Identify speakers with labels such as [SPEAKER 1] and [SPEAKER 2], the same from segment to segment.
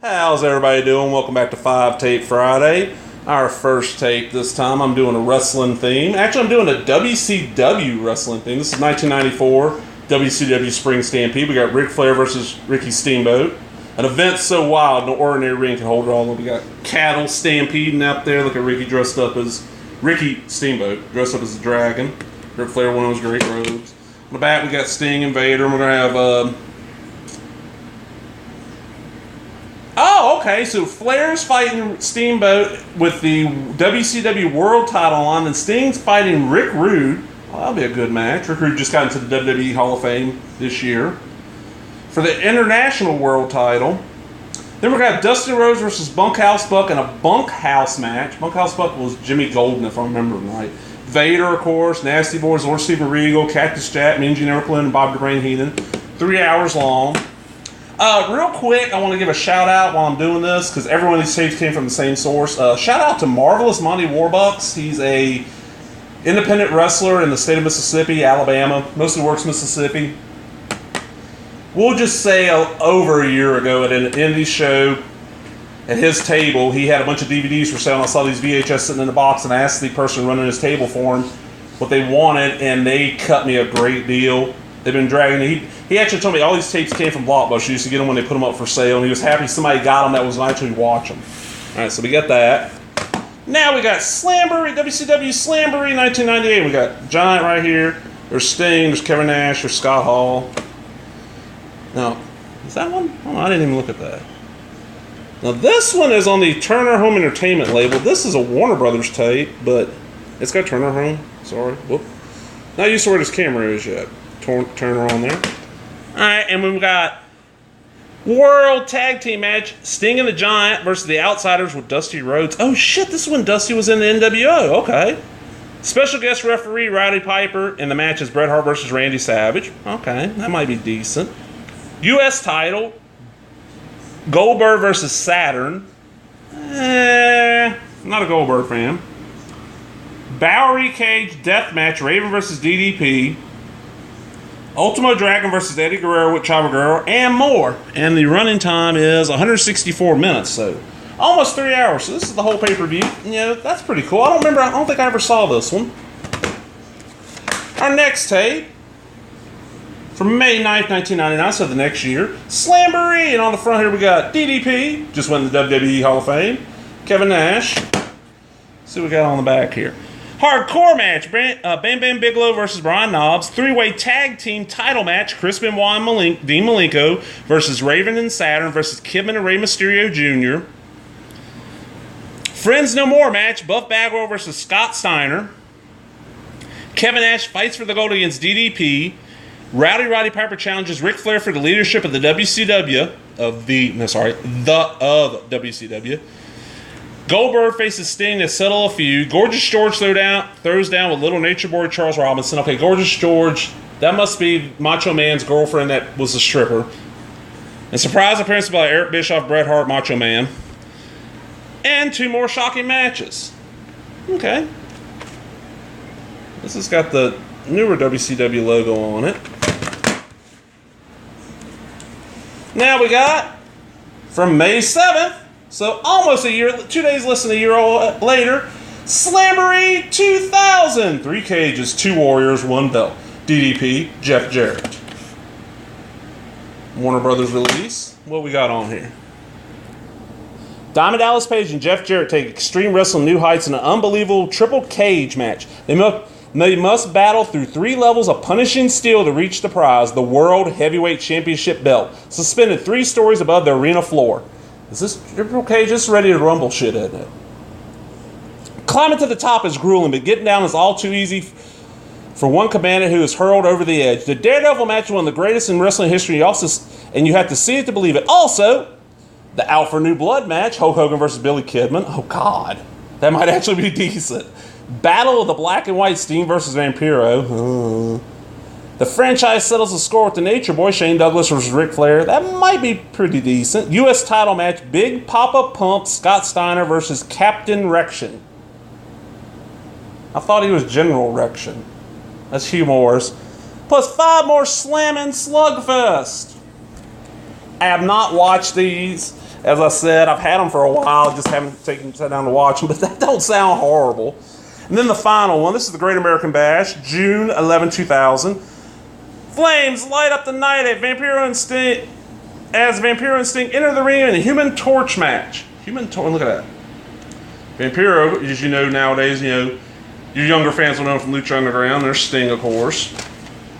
[SPEAKER 1] How's everybody doing? Welcome back to 5 Tape Friday. Our first tape this time, I'm doing a wrestling theme. Actually, I'm doing a WCW wrestling theme. This is 1994 WCW Spring Stampede. We got Ric Flair versus Ricky Steamboat. An event so wild, no ordinary ring can hold it all. We got cattle stampeding out there. Look at Ricky dressed up as Ricky Steamboat, dressed up as a dragon. Ric Flair, one of those great robes. On the back, we got Sting and Vader. And we're going to have... Oh, okay, so Flair's fighting Steamboat with the WCW World title on, and Sting's fighting Rick Rude. Well, that'll be a good match. Rick Rude just got into the WWE Hall of Fame this year. For the International World title. Then we're going to have Dusty Rhodes versus Bunkhouse Buck in a Bunkhouse match. Bunkhouse Buck was Jimmy Golden, if I remember right. Vader, of course, Nasty Boys, Lord Steven Regal, Cactus Jack, Mean Gene Okerlund, and Bob the Brain Heenan. 3 hours long. Real quick, I want to give a shout out while I'm doing this, because every one of these tapes came from the same source. Shout out to Marvelous Monty Warbucks. He's a independent wrestler in the state of Mississippi, Alabama. Mostly works Mississippi. We'll just say over a year ago at an indie show, at his table, he had a bunch of DVDs for sale. And I saw these VHS sitting in the box, and I asked the person running his table for him what they wanted, and they cut me a great deal. They've been dragging. He actually told me all these tapes came from Blockbuster. He used to get them when they put them up for sale, and he was happy somebody got them that was actually watch them. All right, so we got that. Now we got Slamboree, WCW Slamboree 1998. We got Giant right here. There's Sting. There's Kevin Nash. There's Scott Hall. Now, is that one? Oh, I didn't even look at that. Now this one is on the Turner Home Entertainment label. This is a Warner Brothers tape, but it's got Turner Home. Sorry. Whoop. Not used to where this camera is yet. Turner on there. Alright, and we've got World Tag Team match, Sting and the Giant versus the Outsiders with Dusty Rhodes. Oh shit, this is when Dusty was in the NWO. Okay. Special guest referee Roddy Piper, and the match is Bret Hart versus Randy Savage. Okay, that might be decent. U.S. title, Goldberg versus Saturn. Not a Goldberg fan. Bowery Cage death match, Raven versus DDP. Ultimo Dragon versus Eddie Guerrero with Chavo Guerrero, and more. And the running time is 164 minutes, so almost 3 hours. So this is the whole pay-per-view. Yeah, that's pretty cool. I don't think I ever saw this one. Our next tape, from May 9th, 1999, so the next year, Slamboree. And on the front here we got DDP, just won the WWE Hall of Fame. Kevin Nash. Let's see what we got on the back here. Hardcore match, Bam Bam Bigelow versus Brian Knobbs. 3-way tag team title match, Chris Benoit and Dean Malenko versus Raven and Saturn versus Kidman and Rey Mysterio Jr. Friends No More match, Buff Bagwell versus Scott Steiner. Kevin Nash fights for the gold against DDP. Roddy Piper challenges Ric Flair for the leadership of the WCW. WCW. Goldberg faces Sting to settle a feud. Gorgeous George throws down with Little Nature Boy Charles Robinson. Okay, Gorgeous George, that must be Macho Man's girlfriend that was a stripper. And surprise appearance by Eric Bischoff, Bret Hart, Macho Man. And 2 more shocking matches. Okay. This has got the newer WCW logo on it. Now we got, from May 7th, so almost a year, 2 days less than a year later, Slamboree 2000. 3 cages, 2 warriors, 1 belt. DDP, Jeff Jarrett. Warner Brothers release. What we got on here? Diamond Dallas Page and Jeff Jarrett take Extreme Wrestling new heights in an unbelievable triple cage match. They must battle through 3 levels of punishing steel to reach the prize, the World Heavyweight Championship belt, suspended 3 stories above the arena floor. Is this triple cage? This is ready to rumble shit, isn't it? Climbing to the top is grueling, but getting down is all too easy for one combatant who is hurled over the edge. The Daredevil match is one of the greatest in wrestling history, and you have to see it to believe it. Also, the Out for New Blood match, Hulk Hogan versus Billy Kidman. Oh, God. That might actually be decent. Battle of the Black and White, Sting versus Vampiro. The franchise settles the score with the Nature Boy, Shane Douglas versus Ric Flair. That might be pretty decent. U.S. title match, Big Papa Pump, Scott Steiner versus Captain Rection. I thought he was General Rection. That's Hugh Morris. Plus 5 more Slammin' Slugfest. I have not watched these. As I said, I've had them for a while, just haven't sat down to watch them, but that don't sound horrible. And then the final one, this is the Great American Bash, June 11, 2000. Flames light up the night as Vampiro and Sting enter the ring in a Human Torch match. Look at that. Vampiro, as you know nowadays, your younger fans will know him from Lucha Underground. There's Sting, of course.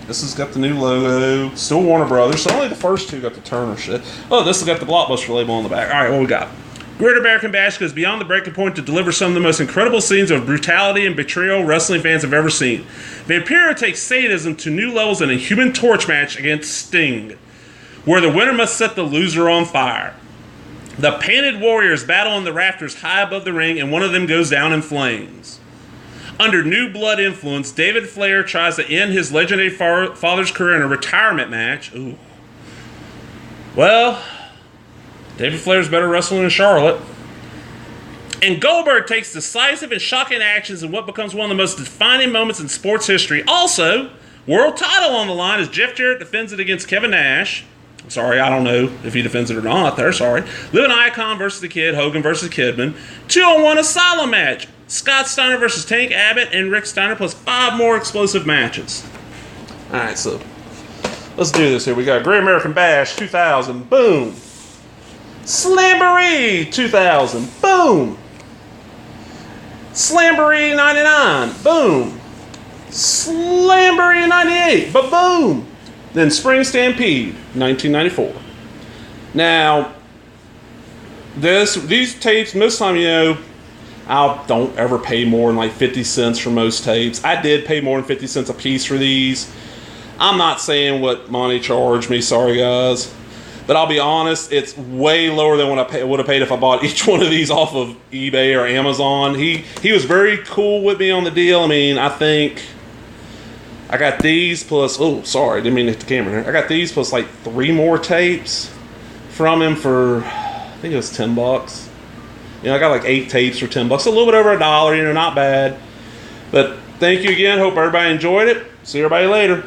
[SPEAKER 1] This has got the new logo. Still Warner Brothers. So only the first two got the Turner shit. Oh, this has got the Blockbuster label on the back. All right, what we got? Great American Bash goes beyond the breaking point to deliver some of the most incredible scenes of brutality and betrayal wrestling fans have ever seen. Vampiro takes sadism to new levels in a Human Torch match against Sting, where the winner must set the loser on fire. The Painted Warriors battle on the rafters high above the ring, and one of them goes down in flames. Under New Blood influence, David Flair tries to end his legendary father's career in a retirement match. Ooh. Well, David Flair's better wrestling in Charlotte. And Goldberg takes decisive and shocking actions in what becomes one of the most defining moments in sports history. Also, world title on the line as Jeff Jarrett defends it against Kevin Nash. Sorry, I don't know if he defends it or not. There, sorry. Living Icon versus the Kid, Hogan versus Kidman. 2-on-1 Asylum match. Scott Steiner versus Tank Abbott and Rick Steiner, plus 5 more explosive matches. All right, so let's do this here. We got Great American Bash 2000. Boom. Slamboree 2000. Boom. Slamboree 99. Boom. Slamboree 98. Ba-boom. Then Spring Stampede, 1994. Now, these tapes, most of the time, I don't ever pay more than like 50 cents for most tapes. I did pay more than 50 cents a piece for these. I'm not saying what Monty charged me, sorry guys. But I'll be honest, it's way lower than what I would have paid if I bought each one of these off of eBay or Amazon. He was very cool with me on the deal. I mean, I think I got these plus, oh, sorry, didn't mean to hit the camera here. I got these plus like 3 more tapes from him for, I think it was $10. I got like 8 tapes for $10. A little bit over $1, not bad. But thank you again. Hope everybody enjoyed it. See everybody later.